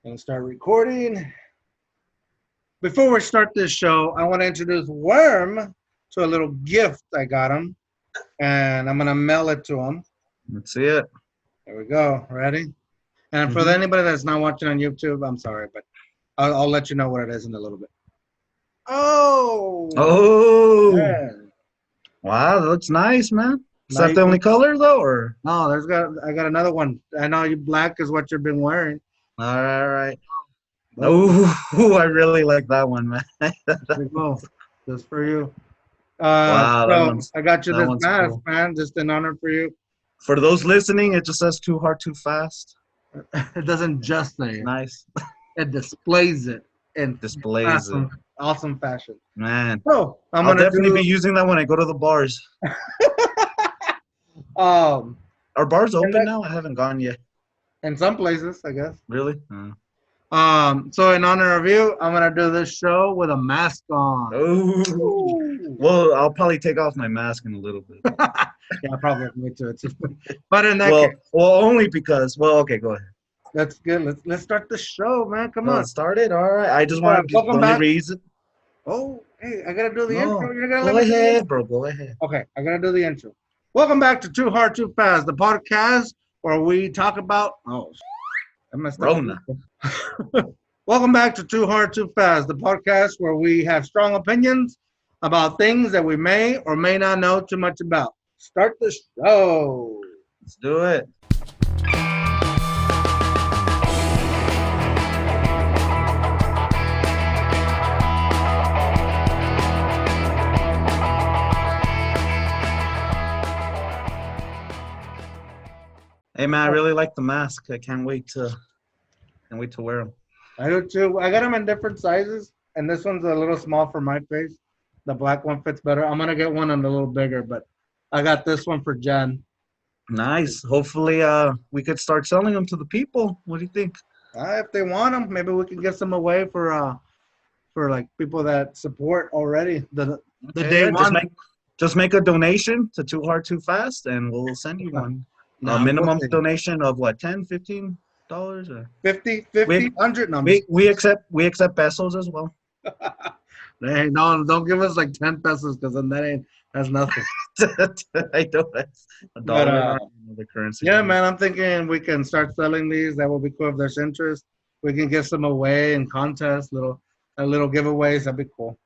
Gonna start recording. Before we start this show, I want to introduce Worm to a little gift I got him, and I'm gonna mail it to him. Let's see it. There we go. Ready? And for Mhm. anybody that's not watching on YouTube, I'm sorry, but I'll let you know what it is in a little bit. Oh, Oh, man. wow, that looks nice, man. Is Now that you the can. only color though, or? No, I got another one. I know you black is what you've been wearing. All right. Boom. Oh, I really like that one, man. There you go. Just for you. Wow, So I got you that this one's mask, cool. man, just in honor for you. For those listening, it just says too hard, too fast. It doesn't just say It's it; nice. it displays it in Displays it, awesome, awesome fashion. man. So I'm I'll gonna definitely be do using that when I go to the bars. um Are bars in, open that, now? I haven't gone yet. in some places, I guess. Really? So in honor of you, I'm gonna do this show with a mask on. Oh, Ooh. well, I'll probably take off my mask in a little bit. Yeah, probably me too. It's just, but in that case, Well, only because. Well, okay, go ahead. that's good. Let's start the show, man. Come on. It started. All right. I just wanted to, the Welcome only back. reason. Oh, hey, I gotta do the intro. No, You're gonna let go me do the intro. ahead, bro. Go ahead. Okay, I gotta do the intro. Welcome back to Too Hard Too Fast, the podcast where we talk about. I messed up. Rona. Welcome back to Too Hard Too Fast, the podcast where we have strong opinions about things that we may or may not know too much about. Start the show. Let's do it. Hey man, I really like the mask. I can't wait to wear them. I do too. I got them in different sizes, and this one's a little small for my face. The black one fits better. I'm gonna get one a little bigger, but I got this one for Jen. Nice. Hopefully, we could start selling them to the people. What do you think? If they want them, maybe we can give some away for like people that support already the Okay, day yeah, one. just make a donation to Too Hard Too Fast, and we'll send you one. A No, we'll minimum see. donation of what, 10, $15, or 50, we 50, 100 numbers. we accept pesos as well. Hey, no, don't give us like 10 pesos because then that's nothing. I know that's a But dollar in our other currency. yeah, man, I'm thinking we can start selling these. That will be cool if there's interest. We can give some away in contests, little giveaways. That'd be cool.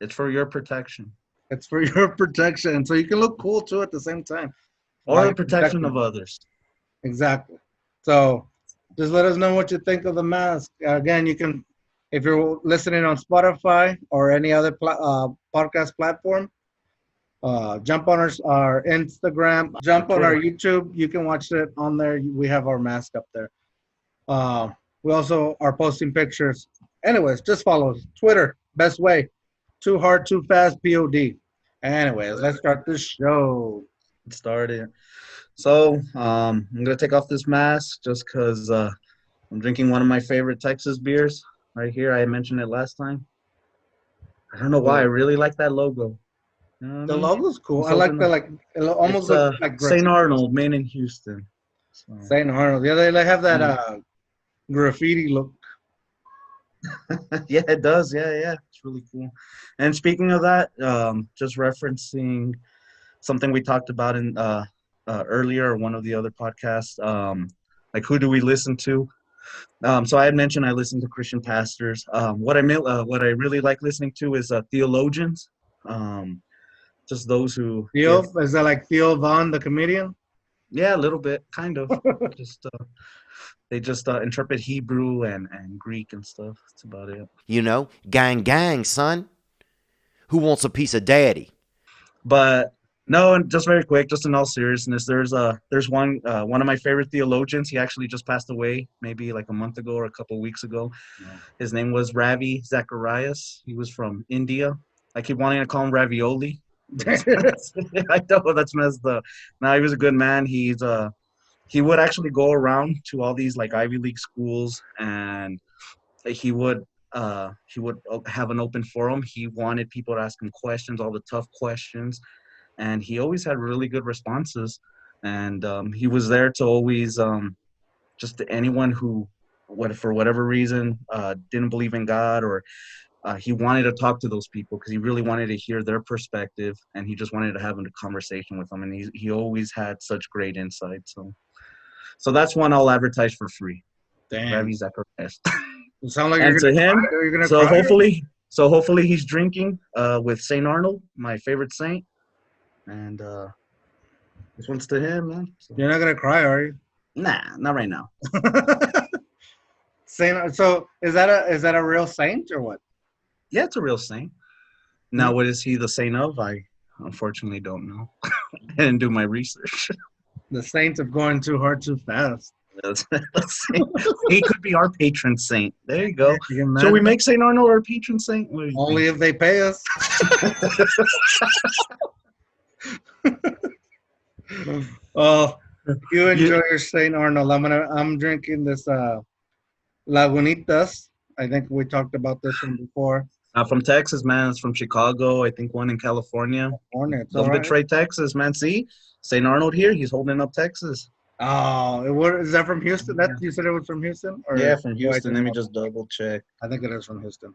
It's for your protection It's for your protection, so you can look cool too at the same time or while the you're protection protecting. of others. Exactly. So just let us know what you think of the mask. Again, you can, if you're listening on Spotify or any other podcast platform, jump on our Instagram, jump on our Twitter. YouTube. You can watch it on there. We have our mask up there. Uh, we also are posting pictures. Anyways, just follow us. Twitter, best way. Too hard, too fast, POD. Anyways, let's start this show. It started. So I'm gonna take off this mask just because I'm drinking one of my favorite Texas beers right here. I mentioned it last time. I don't know why. I Cool. really like that logo. You know what I The mean? logo's cool. It's I like the open. like. It almost It's looks like St. graffiti. Arnold, Maine, and Houston. So, St. Arnold. Yeah, they have that yeah. graffiti look. Yeah, it does. Yeah, it's really cool. And speaking of that, just referencing something we talked about in earlier or one of the other podcasts, like who do we listen to? So I had mentioned I listen to Christian pastors. What I really like listening to is theologians, just those who Theo, give, is that like Theo Vaughn, the comedian? yeah, a little bit, kind of, just they just interpret Hebrew and Greek and stuff. That's about it. You know, gang, gang, son. Who wants a piece of daddy? But no, and just very quick, just in all seriousness, there's one of my favorite theologians. He actually just passed away, maybe like a month ago or a couple of weeks ago. His name was Ravi Zacharias. He was from India. I keep wanting to call him Ravioli. I know that's messed up. No, he was a good man. He would actually go around to all these like Ivy League schools, and he would have an open forum. He wanted people to ask him questions, all the tough questions, and he always had really good responses. And he was there to always just to anyone who for whatever reason didn't believe in God, or he wanted to talk to those people because he really wanted to hear their perspective, and he just wanted to have a conversation with them. And he always had such great insight. So that's one I'll advertise for free. Damn. Ravi Zacharias. You sound like And you're to gonna him, cry. You're gonna so cry. hopefully he's drinking with Saint Arnold, my favorite saint. And this one's to him, man. So, You're not gonna cry, are you? nah, not right now. Saint. So is that a real saint or what? Yeah, it's a real saint. Now, what is he the saint of? I unfortunately don't know. I didn't do my research. The saint of going too hard too fast. He could be our patron saint. There you go. You can So we imagine? make Saint Arnold our patron saint? What do you Only if they pay us. Oh, you enjoy your Saint Arnold. I'm drinking this Lagunitas. I think we talked about this one before. Not from Texas, man. It's from Chicago. I think one in California. California, it's Don't all right. betray Texas, man. See, Saint Arnold here. He's holding up Texas. Oh, is that from Houston? That you said it was from Houston? Or Yeah, from do I Houston. think Let me about- just double check. I think it is from Houston.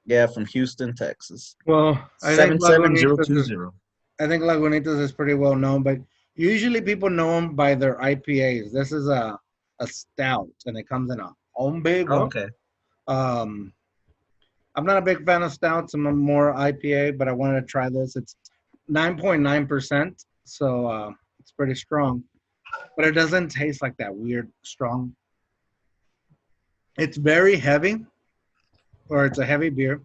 Yeah, from Houston, Texas. Well, I think 77020. I think Lagunitas is pretty well known, but usually people know them by their IPAs. This is a stout, and it comes in a big one. Okay. I'm not a big fan of stouts. I'm a more IPA, but I wanted to try this. It's 9.9%, so it's pretty strong, but it doesn't taste like that weird strong. It's very heavy, or it's a heavy beer,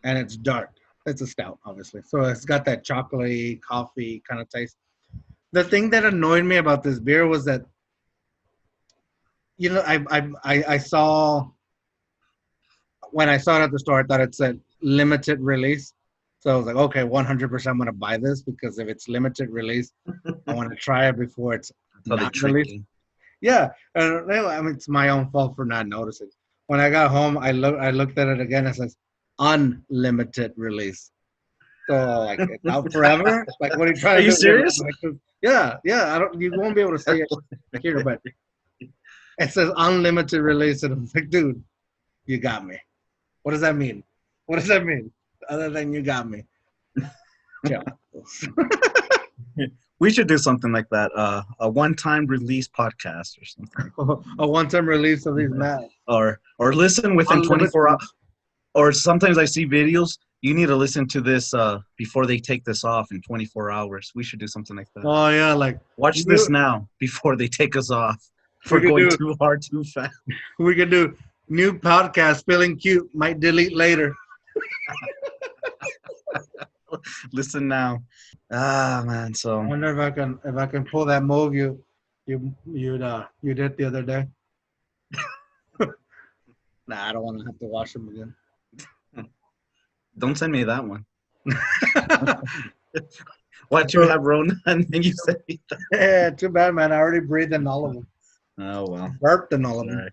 and it's dark. It's a stout, obviously. So it's got that chocolatey, coffee kind of taste. The thing that annoyed me about this beer was that, you know, I saw, when I saw it at the store, I thought it said limited release. So I was like, okay, 100% I'm going to buy this because if it's limited release, I want to try it before it's That's how they not trick released. you. Yeah, I mean, it's my own fault for not noticing. When I got home, I looked at it again. It says unlimited release. So like it's out forever. Like what are you trying Are to you do? serious? Yeah. I don't. You won't be able to see it here, but it says unlimited release, and I'm like, dude, you got me. What does that mean? What does that mean? Other than you got me. Yeah. We should do something like that. A one-time release podcast or something. A one-time release of these masks. Or listen within Unlimited. 24 hours. Or sometimes I see videos. You need to listen to this before they take this off in 24 hours. We should do something like that. Oh yeah, like Watch this now before they take us off for could going do- too hard, too fast. we could do new podcast, feeling cute, might delete later. Listen now. Ah, man. I So wonder if I can pull that move you did the other day. Nah, I don't want to have to watch them again. don't send me that one. What you have Rona and then you send me that. Yeah, too bad, man. I already breathed in all of them, Oh well. burped in all of All them. right.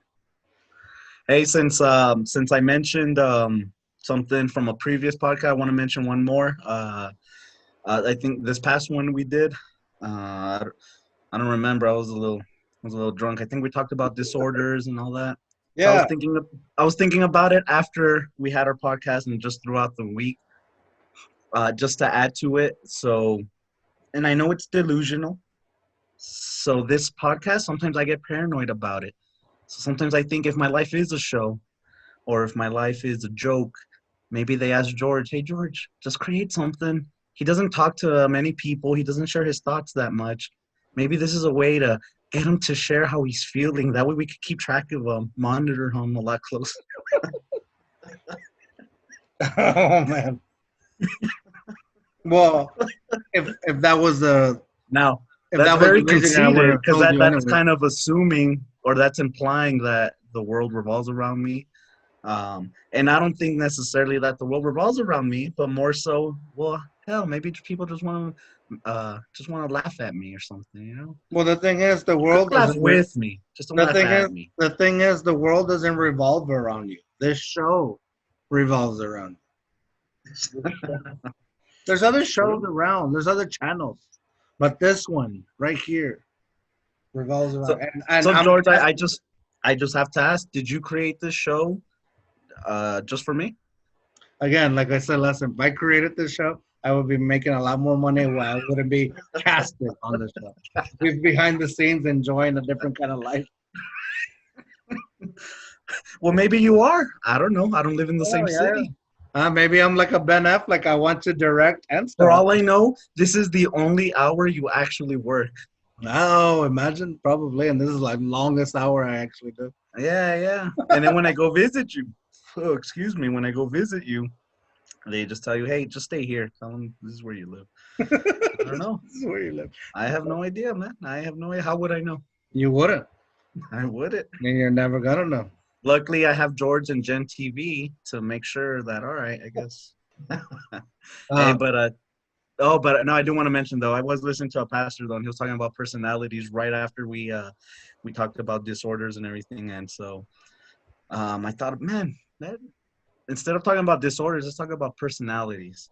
Hey, since I mentioned something from a previous podcast, I want to mention one more. I think this past one we did. I don't remember. I was a little drunk. I think we talked about disorders and all that. So Yeah, I was thinking about it after we had our podcast and just throughout the week, just to add to it. So, and I know it's delusional. So this podcast, sometimes I get paranoid about it. So sometimes I think if my life is a show, or if my life is a joke, maybe they ask George, "Hey George, just create something." He doesn't talk to many people. He doesn't share his thoughts that much. Maybe this is a way to get him to share how he's feeling. That way we could keep track of him, monitor him a lot closer. oh man. Well, if that was the Now, if that's that was very the reason, I conceited would've because told you that's anyway. kind of assuming, or that's implying that the world revolves around me. And I don't think necessarily that the world revolves around me, but more so, well, hell, maybe people just want to laugh at me or something, you know? Well, the thing is, the world Laugh doesn't with me, just don't The laugh thing at is, me. the thing is, the world doesn't revolve around you. This show revolves around you. There's other shows around. There's other channels, but this one right here revolves around. So- and So I'm, George, I just I just have to ask, did you create this show just for me? Again, like I said last time, if I created this show, I would be making a lot more money while I wouldn't be casted on the show. We're behind the scenes enjoying a different kind of life. Well, maybe you are. I don't know. I don't live in the Oh, same yeah. city. Maybe I'm like a Ben Affleck. I want to direct and For star. all I know, this is the only hour you actually work. Oh, imagine probably, and this is like longest hour I actually do. Yeah, yeah. And then when I go visit you, oh, excuse me, when I go visit you, they just tell you, hey, just stay here. Tell them this is where you live. I don't know. This is where you live. I have no idea, man. I have no idea. How would I know? You wouldn't, I wouldn't. and you're never gonna know. Luckily, I have George and Gen TV to make sure that, all right, I guess. Hey, but but no, I do want to mention though. I was listening to a pastor though, and he was talking about personalities right after we talked about disorders and everything, and so I thought, man, that instead of talking about disorders, let's talk about personalities.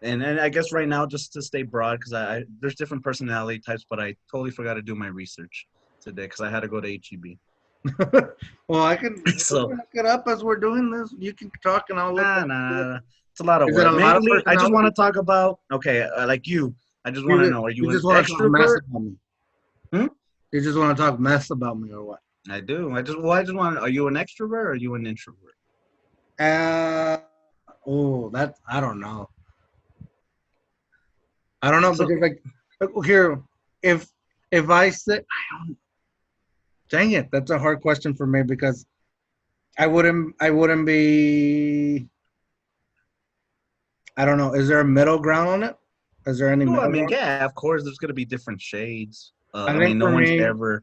And I guess right now, just to stay broad, because I there's different personality types, but I totally forgot to do my research today because I had to go to HEB. Well, I can So look it up as we're doing this. You can talk, and I'll look. nah, it's a lot of Is it work. a lot of Mainly, I just want to personality? talk about like you. I just want to know: are you You an just want to talk mess extrovert? about me. Hmm? You just want to talk mess about me, or what? I do. I just want. Are you an extrovert or are you an introvert? Uh, oh, that I don't know. I don't know So because here, if I say I don't, dang it, that's a hard question for me because I wouldn't be. I don't know. Is there a middle ground on it? Is there any well, I middle mean, ground? yeah, of course, there's gonna be different shades. I I think mean, no one's ever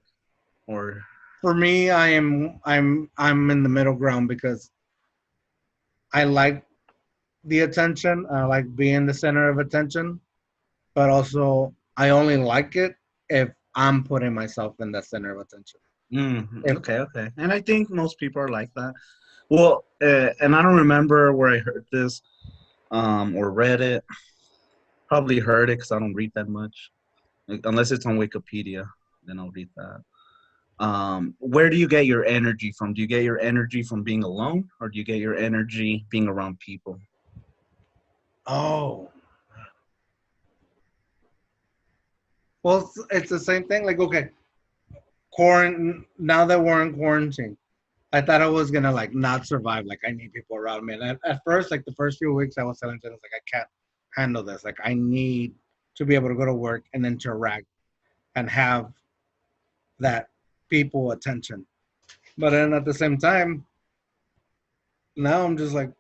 or for me, I'm in the middle ground because I like the attention. I like being the center of attention, but also I only like it if I'm putting myself in the center of attention. If okay, okay. And I think most people are like that. Well, and I don't remember where I heard this or read it. Probably heard it because I don't read that much, like, unless it's on Wikipedia. Then I'll read that. Where do you get your energy from? Do you get your energy from being alone, or do you get your energy being around people? oh, well, it's the same thing. Like okay, quarantine. Now that we're in quarantine, I thought I was gonna like not survive. Like I need people around me. And at first, like the first few weeks, I was telling Jen, like I can't handle this. Like I need to be able to go to work and interact and have that people attention. But then at the same time, now I'm just like,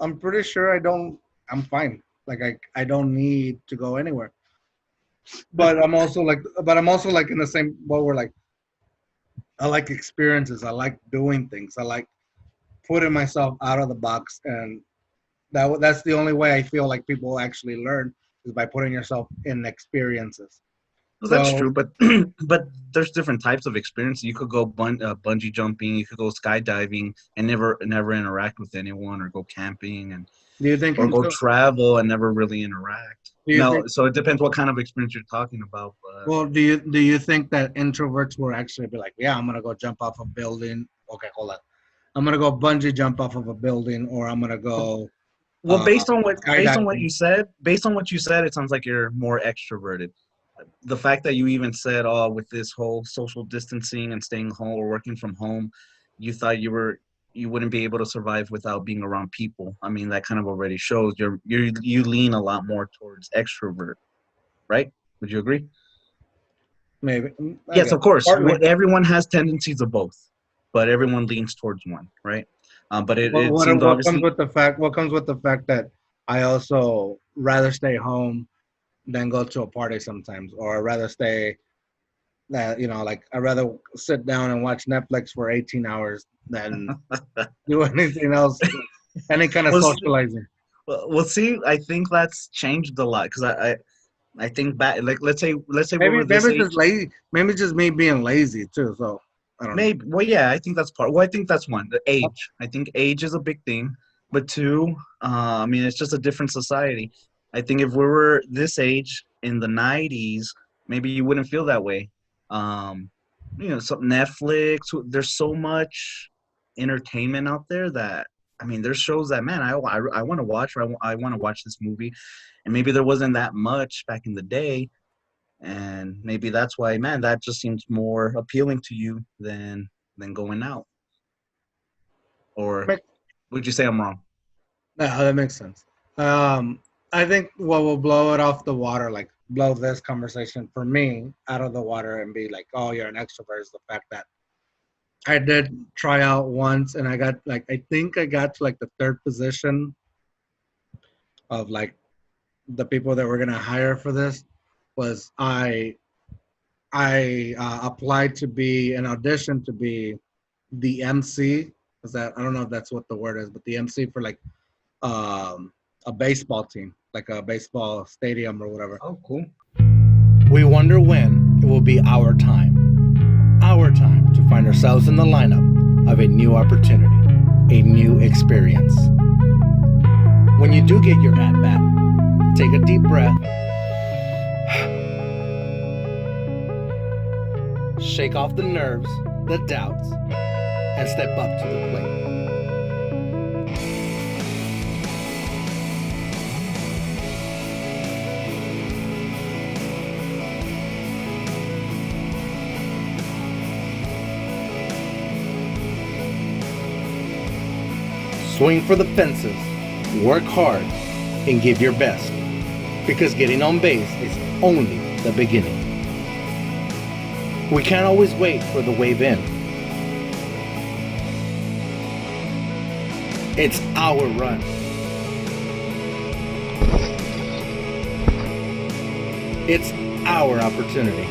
I'm pretty sure I don't. I'm fine. Like I don't need to go anywhere. But I'm also like in the same boat where like I like experiences. I like doing things. I like putting myself out of the box, and that's the only way I feel like people actually learn is by putting yourself in experiences. Well, that's So true, but but there's different types of experiences. You could go bungee jumping, you could go skydiving, and never interact with anyone, or go camping and do you think or go intro? travel and never really interact. Do you No, think? so it depends what kind of experience you're talking about. But Well, do you think that introverts will actually be like, yeah, I'm gonna go jump off a building? Okay, hold on. I'm gonna go bungee jump off of a building, or I'm gonna go well, uh, based on what skydiving. you said, it sounds like you're more extroverted. The fact that you even said, "Oh, with this whole social distancing and staying home or working from home, you thought you wouldn't be able to survive without being around people." I mean, that kind of already shows you lean a lot more towards extrovert, right? Would you agree? Maybe I Yes, guess of course. partly. Everyone has tendencies of both, but everyone leans towards one, right? But What it what seems what comes obviously with the fact? What comes with the fact that I also rather stay home than go to a party sometimes, or I rather stay that like I rather sit down and watch Netflix for 18 hours than do anything else, any kind of was socializing. well. See, I think that's changed a lot because I think back, like let's say we Maybe were this maybe it's just age. lazy. Maybe it's just me being lazy too. So I don't know. Maybe. Well, yeah, I think that's part. Well, I think that's one. The age. I think age is a big thing. But two, I mean, it's just a different society. I think if we were this age in the '90s, maybe you wouldn't feel that way. Um, some Netflix. There's so much entertainment out there that I mean, there's shows that man, I want to watch, or I want to watch this movie, and maybe there wasn't that much back in the day, and maybe that's why, man, that just seems more appealing to you than going out. Or Make- would you say I'm wrong? Yeah, that makes sense. Um, I think what will blow it off the water, like blow this conversation for me out of the water and be like, oh, you're an extrovert, is the fact that I did try out once and I got like, I think I got to like the third position of like the people that were gonna hire for this. Was I applied to be an audition to be the MC. Is that, I don't know if that's what the word is, but the MC for like um, a baseball team, like a baseball stadium or whatever. Oh, cool. We wonder when it will be our time to find ourselves in the lineup of a new opportunity, a new experience. When you do get your at-bat, take a deep breath, shake off the nerves, the doubts, and step up to the plate. Swing for the fences, work hard, and give your best, because getting on base is only the beginning. We can't always wait for the wave in. It's our run. It's our opportunity.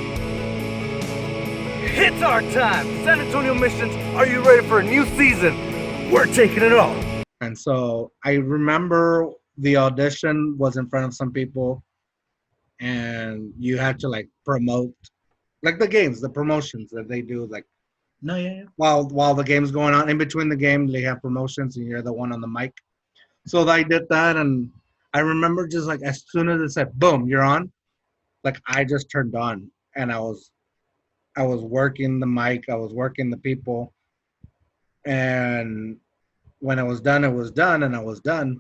It's our time! San Antonio Missions, are you ready for a new season? We're taking it all! And so I remember the audition was in front of some people, and you had to like promote, like the games, the promotions that they do, like No, yeah, yeah. while the game's going on. In between the game, they have promotions, and you're the one on the mic. So I did that, and I remember just like as soon as it said boom, you're on, like I just turned on, and I was working the mic, I was working the people, and when it was done, it was done, and I was done.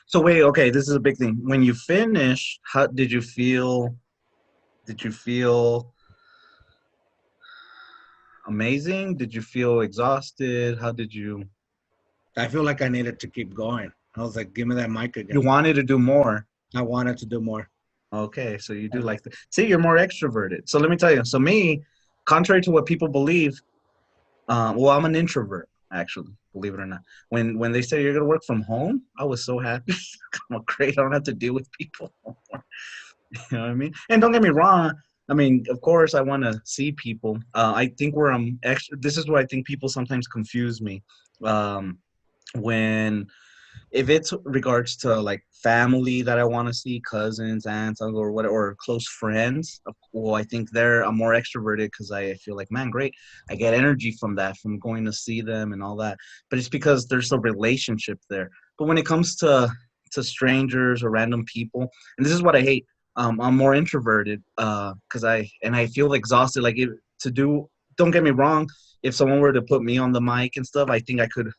So wait, okay, this is a big thing. When you finished, how did you feel? Did you feel amazing? Did you feel exhausted? How did you? I feel like I needed to keep going. I was like, give me that mic You again. wanted to do more. I wanted to do more. Okay, so you do like the. See, you're more extroverted. So let me tell you. So me, contrary to what people believe, well, I'm an introvert actually. Believe it or not. When they say you're gonna work from home, I was so happy. I'm great. I don't have to deal with people anymore. You know what I mean? And don't get me wrong. I mean, of course, I want to see people. I think where I'm extra. This is where I think people sometimes confuse me. When if it's regards to like family that I want to see, cousins, aunts, uncle, or whatever, or close friends, well, I think I'm more extroverted because I feel like, man, great, I get energy from that, from going to see them and all that. But it's because there's a relationship there. But when it comes to strangers or random people, and this is what I hate, I'm more introverted because I feel exhausted. Like to do, don't get me wrong, if someone were to put me on the mic and stuff, I think I could.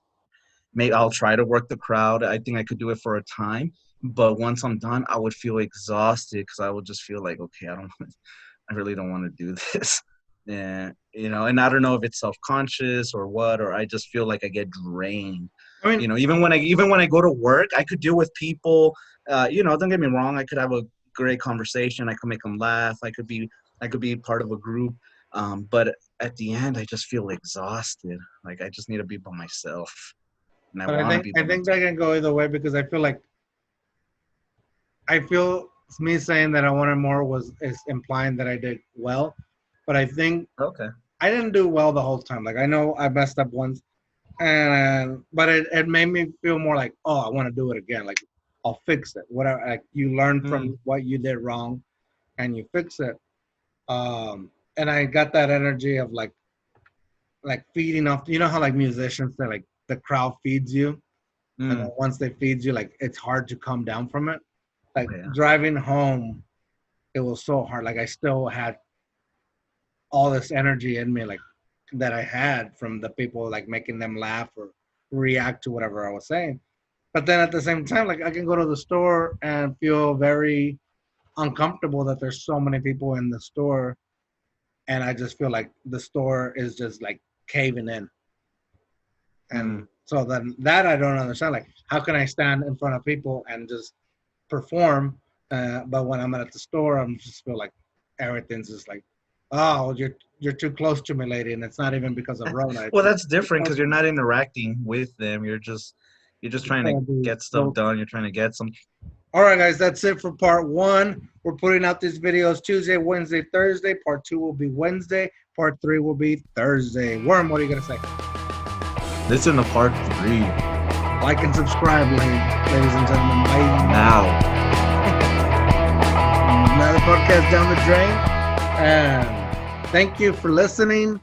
Maybe I'll try to work the crowd. I think I could do it for a time, but once I'm done, I would feel exhausted because I would just feel like, okay, I really don't want to do this. Yeah, and I don't know if it's self-conscious or what, or I just feel like I get drained. I mean, Even when I go to work, I could deal with people. Don't get me wrong. I could have a great conversation. I could make them laugh. I could be part of a group. But at the end, I just feel exhausted. Like I just need to be by myself. And I but want to be. I think that can go either way because I feel me saying that I wanted more is implying that I did well, but I think Okay. I didn't do well the whole time. Like I know I messed up once, and but it made me feel more like, oh, I want to do it again. Like I'll fix it. Whatever. Like you learn from what you did wrong, and you fix it. And I got that energy of like feeding off. You know how like musicians say like the crowd feeds you, and then once they feed you, like it's hard to come down from it. Like Yeah. driving home, it was so hard. Like I still had all this energy in me, like that I had from the people, like making them laugh or react to whatever I was saying. But then at the same time, like I can go to the store and feel very uncomfortable that there's so many people in the store, and I just feel like the store is just like caving in. And so then that I don't understand. Like, how can I stand in front of people and just perform? But when I'm at the store, I'm just feel like everything's just like, oh, you're too close to me, lady, and it's not even because of Rona. Well, that's different because you're not interacting with them. You're just trying to get stuff done. You're trying to get some. All right, guys, that's it for part 1. We're putting out these videos Tuesday, Wednesday, Thursday. Part 2 will be Wednesday. Part 3 will be Thursday. Worm, what are you gonna say? Listen to part 3 Like and subscribe, ladies and gentlemen. Bye. now. Another podcast down the drain. And thank you for listening.